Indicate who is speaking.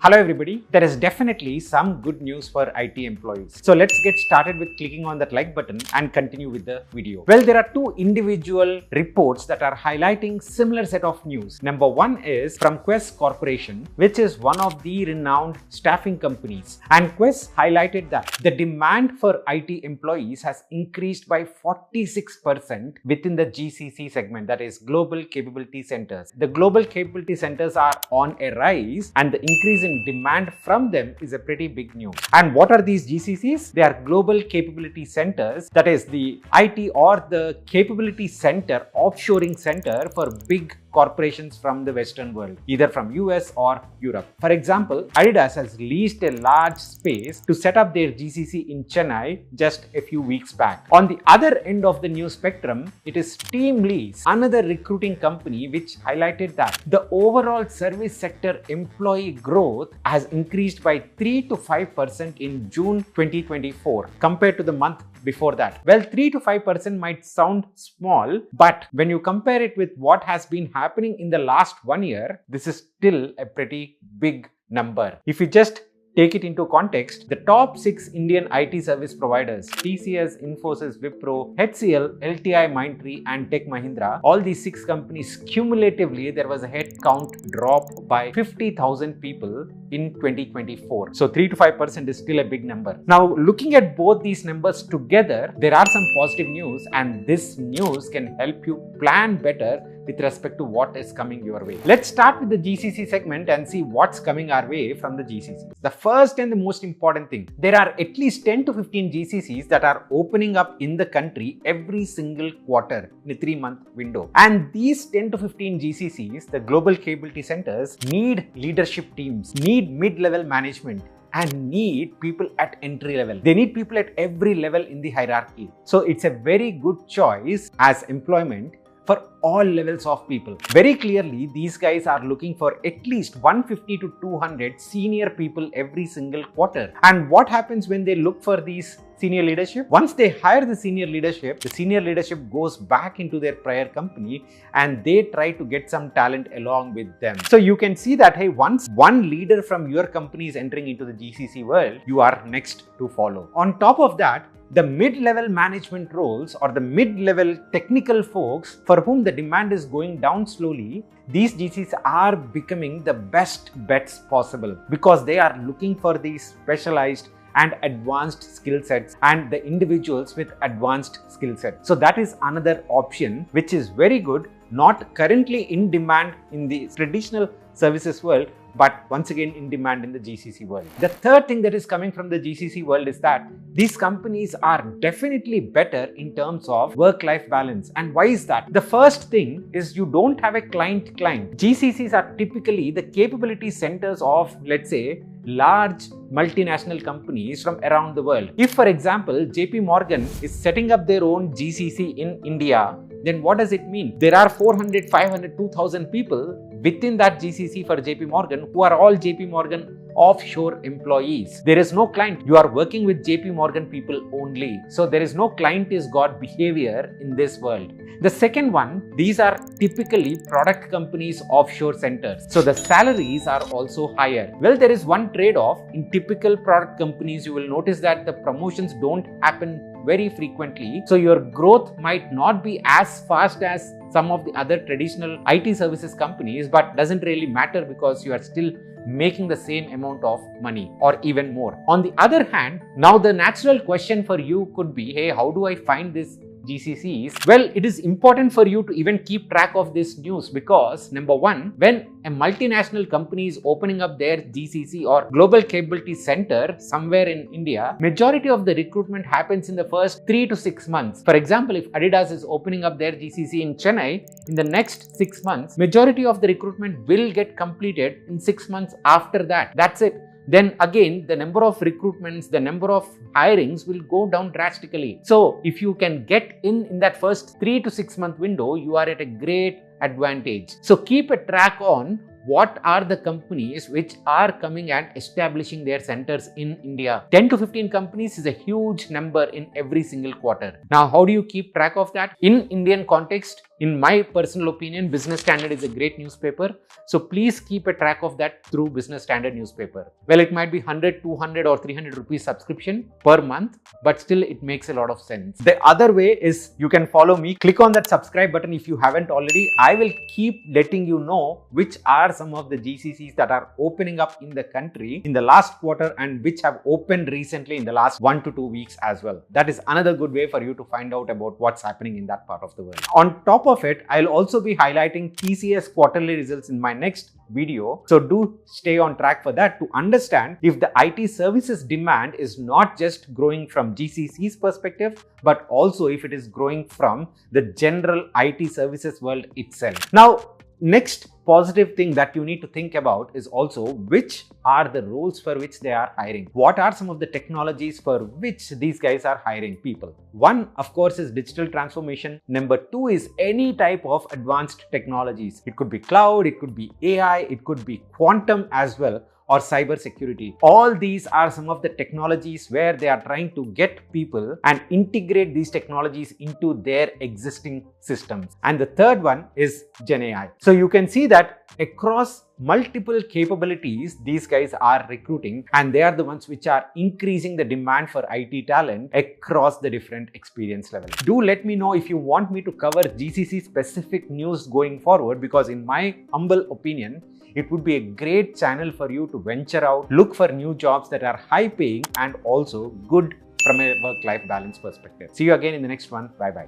Speaker 1: Hello everybody, there is definitely some good news for IT employees. So let's get started with clicking on that like button and continue with the video. Well, there are two individual reports that are highlighting similar set of news. Number one is from Quess Corporation, which is one of the renowned staffing companies. And Quess highlighted that the demand for IT employees has increased by 46% within the GCC segment, that is Global Capability Centers. The Global Capability Centers are on a rise and the increase in demand from them is a pretty big news. And what are these GCCs? They are Global Capability Centers, that is the IT or the capability center, offshoring center for big corporations from the Western world, either from US or Europe. For example, Adidas has leased a large space to set up their GCC in Chennai just a few weeks back. On the other end of the news spectrum, it is TeamLease, another recruiting company, which highlighted that the overall service sector employee growth has increased by 3 to 5% in June 2024 compared to the month before that. Well, 3 to 5% might sound small, but when you compare it with what has been happening in the last 1 year, this is still a pretty big number. If you just take it into context, the top 6 Indian IT service providers, TCS, Infosys, Wipro, HCL, LTI, Mindtree and Tech Mahindra, all these 6 companies cumulatively, there was a headcount drop by 50,000 people in 2024. So 3 to 5% is still a big number. Now, looking at both these numbers together, there are some positive news, and this news can help you plan better with respect to what is coming your way. Let's start with the GCC segment and see what's coming our way from the GCC. The first and the most important thing, there are at least 10 to 15 GCCs that are opening up in the country every single quarter in a 3-month window. And these 10 to 15 GCCs, the Global Capability Centers, need leadership teams, need mid-level management, and need people at entry level. They need people at every level in the hierarchy. So it's a very good choice as employment for all levels of people. Very clearly, these guys are looking for at least 150 to 200 senior people every single quarter. And what happens when they look for these senior leadership? Once they hire the senior leadership goes back into their prior company and they try to get some talent along with them. So you can see that, hey, once one leader from your company is entering into the GCC world, you are next to follow. On top of that, the mid-level management roles or the mid-level technical folks for whom the demand is going down slowly, these GCs are becoming the best bets possible because they are looking for these specialized and advanced skill sets and the individuals with advanced skill sets. So that is another option which is very good, not currently in demand in the traditional services world, but once again in demand in the GCC world. The third thing that is coming from the GCC world is that these companies are definitely better in terms of work-life balance. And why is that? The first thing is you don't have a client-client. GCCs are typically the capability centers of, let's say, large multinational companies from around the world. If, for example, JP Morgan is setting up their own GCC in India, then what does it mean? There are 400, 500, 2,000 people within that GCC for JP Morgan who are all JP Morgan offshore employees. There is no client. You are working with JP Morgan people only. So there is no client is God behavior in this world. The second one, these are typically product companies offshore centers. So the salaries are also higher. Well, there is one trade-off. In typical product companies, you will notice that the promotions don't happen very frequently. So your growth might not be as fast as some of the other traditional IT services companies, but doesn't really matter because you are still making the same amount of money or even more. On the other hand, now the natural question for you could be, hey, how do I find this GCCs? Well, it is important for you to even keep track of this news because number one, when a multinational company is opening up their GCC or Global Capability Center somewhere in India, majority of the recruitment happens in the first 3 to 6 months. For example, if Adidas is opening up their GCC in Chennai, in the next 6 months, majority of the recruitment will get completed in 6 months after that. That's it. Then again, the number of recruitments, the number of hirings will go down drastically. So if you can get in that first 3 to 6 month window, you are at a great advantage. So keep a track on what are the companies which are coming and establishing their centers in India. 10 to 15 companies is a huge number in every single quarter. Now, how do you keep track of that? In Indian context, In my personal opinion, Business Standard is a great newspaper. So please keep a track of that through Business Standard newspaper. Well, it might be 100, 200 or 300 rupees subscription per month, but still it makes a lot of sense. The other way is you can follow me. Click on that subscribe button if you haven't already. I will keep letting you know which are some of the GCCs that are opening up in the country in the last quarter and which have opened recently in the last 1 to 2 weeks as well. That is another good way for you to find out about what's happening in that part of the world. On top of it, I'll also be highlighting TCS quarterly results in my next video. So do stay on track for that to understand if the IT services demand is not just growing from GCC's perspective, but also if it is growing from the general IT services world itself. Now, next positive thing that you need to think about is also which are the roles for which they are hiring. What are some of the technologies for which these guys are hiring people? One, of course, is digital transformation. Number two is any type of advanced technologies. It could be cloud, it could be AI, it could be quantum as well, or cyber security. All these are some of the technologies where they are trying to get people and integrate these technologies into their existing systems. And the third one is Gen AI. So you can see that across multiple capabilities, these guys are recruiting, and they are the ones which are increasing the demand for IT talent across the different experience levels. Do let me know if you want me to cover GCC specific news going forward, because in my humble opinion, it would be a great channel for you to venture out, look for new jobs that are high paying and also good from a work-life balance perspective. See you again in the next one. Bye-bye.